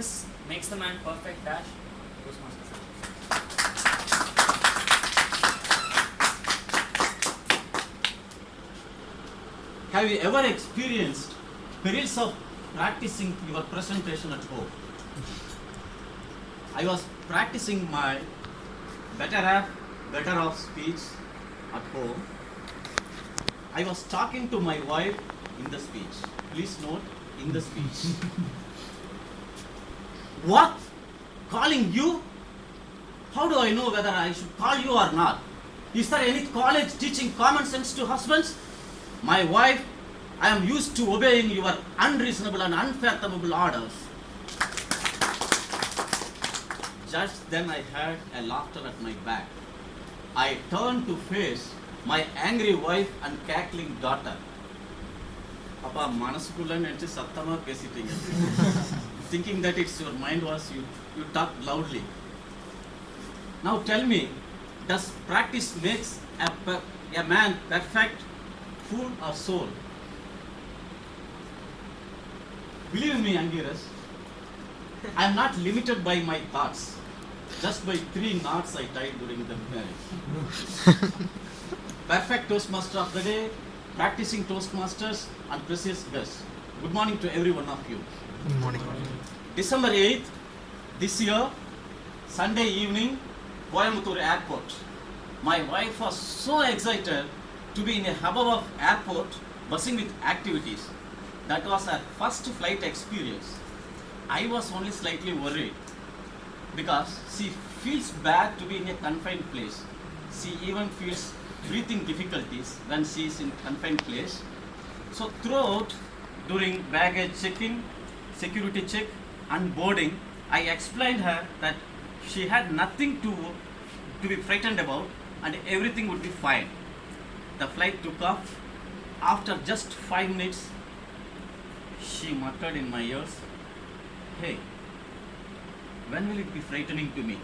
practice makes the man perfect dash. Toastmasters. Have you ever experienced perils of practicing your presentation at home? I was practicing my better off speech at home. I was talking to my wife in the speech. Please note, in the speech. What? Calling you? How do I know whether I should call you or not? Is there any college teaching common sense to husbands? My wife, I am used to obeying your unreasonable and unfathomable orders. Just then I heard a laughter at my back. I turned to face my angry wife and cackling daughter. Appa manasukulla nenchi sattama pesitinga. Thinking that it's your mind was you talked loudly. Now tell me, does practice makes a man perfect, fool or soul? Believe me, Angiras, I am not limited by my thoughts, just by 3 knots I tied during the marriage. Perfect Toastmaster of the day, practicing Toastmasters, and precious guests. Good morning to every one of you. Good morning. December 8th, this year, Sunday evening, Coimbatore Airport. My wife was so excited to be in a hubbub of airport, buzzing with activities. That was her first flight experience. I was only slightly worried because she feels bad to be in a confined place. She even feels breathing difficulties when she is in confined place. So throughout, during baggage check-in, security check and boarding, I explained her that she had nothing to be frightened about and everything would be fine. The flight took off. After just 5 minutes, she muttered in my ears, "Hey, when will it be frightening to me?"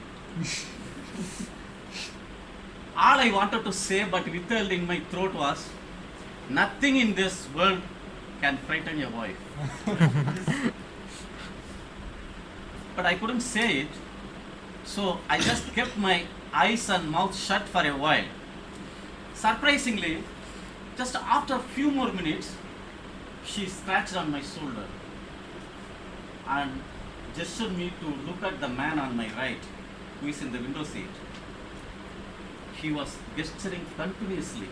All I wanted to say but withheld in my throat was, "Nothing in this world can frighten your wife." But I couldn't say it, so I just kept my eyes and mouth shut for a while. Surprisingly, just after a few more minutes, she scratched on my shoulder and gestured me to look at the man on my right, who is in the window seat. He was gesturing continuously.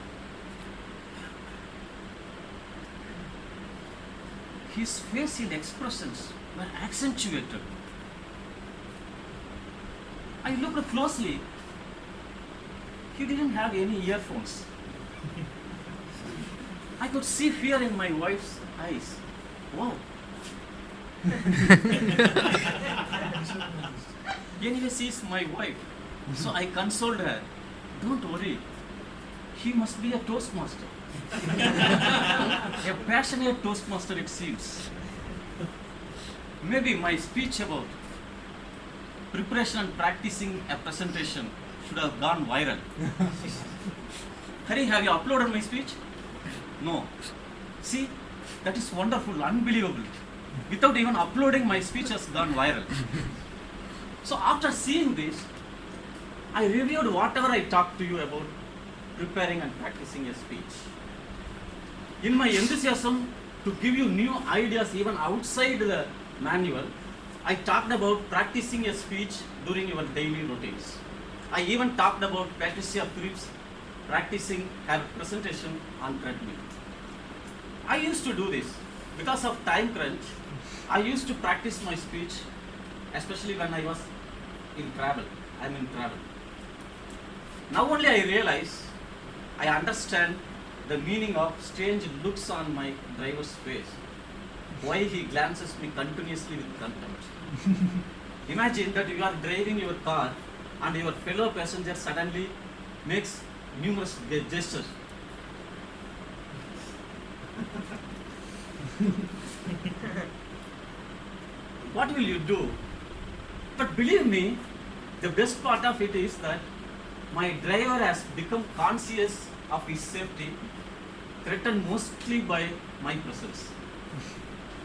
His facial expressions were accentuated. I looked closely. He didn't have any earphones. I could see fear in my wife's eyes. Wow. Anyway, she is my wife. So I consoled her. Don't worry. He must be a Toastmaster. A passionate Toastmaster, it seems. Maybe my speech about preparation and practicing a presentation should have gone viral. Hari, have you uploaded my speech? No. See, that is wonderful, unbelievable. Without even uploading, my speech has gone viral. So after seeing this, I reviewed whatever I talked to you about preparing and practicing a speech. In my enthusiasm to give you new ideas even outside the manual, I talked about practicing a speech during your daily routines. I even talked about Patricia Phillips practicing her presentation on treadmill. I used to do this. Because of time crunch, I used to practice my speech, especially when I was in travel. I'm in travel. Now only I realize, I understand the meaning of strange looks on my driver's face. Why he glances me continuously with contempt. Imagine that you are driving your car and your fellow passenger suddenly makes numerous gestures. What will you do? But believe me, the best part of it is that my driver has become conscious of his safety, threatened mostly by my presence.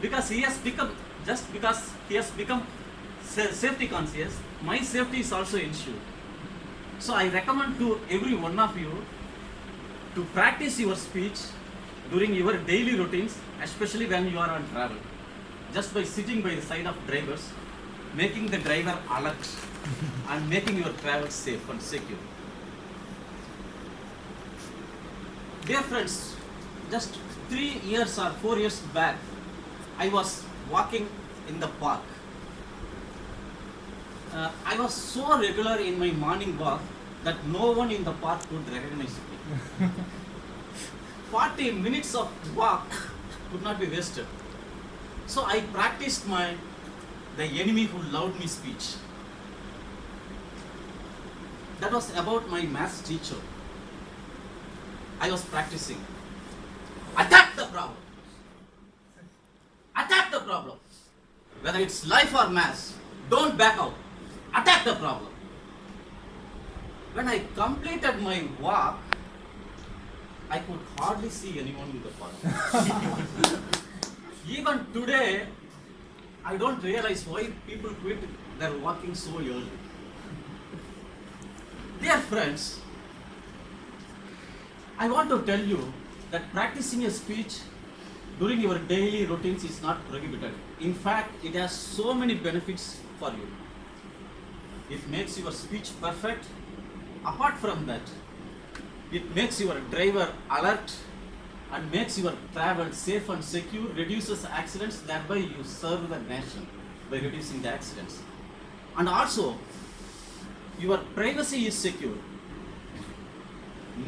Because he has become safety conscious, my safety is also ensured. So I recommend to every one of you to practice your speech during your daily routines, especially when you are on travel. Just by sitting by the side of drivers, making the driver alert and making your travel safe and secure. Dear friends, just 3 years or 4 years back, I was walking in the park. I was so regular in my morning walk that no one in the park could recognize me. 40 minutes of walk could not be wasted. So I practiced the enemy who loved me speech. That was about my maths teacher. I was practicing. Attack the problem. Attack the problem. Whether it's life or maths, don't back out. Attack the problem. When I completed my walk, I could hardly see anyone in the park. Even today, I don't realize why people quit their walking so early. Dear friends, I want to tell you that practicing a speech during your daily routines is not prohibited. In fact, it has so many benefits for you. It makes your speech perfect. Apart from that, it makes your driver alert and makes your travel safe and secure, reduces accidents, thereby you serve the nation by reducing the accidents. And also, your privacy is secure.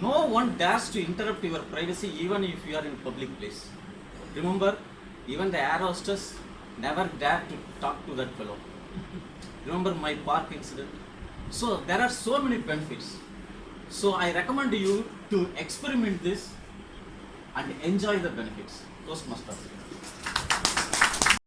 No one dares to interrupt your privacy even if you are in public place. Remember, even the air hostess never dared to talk to that fellow. Remember my park incident? So there are so many benefits. So I recommend you to experiment this and enjoy the benefits. Toastmasters.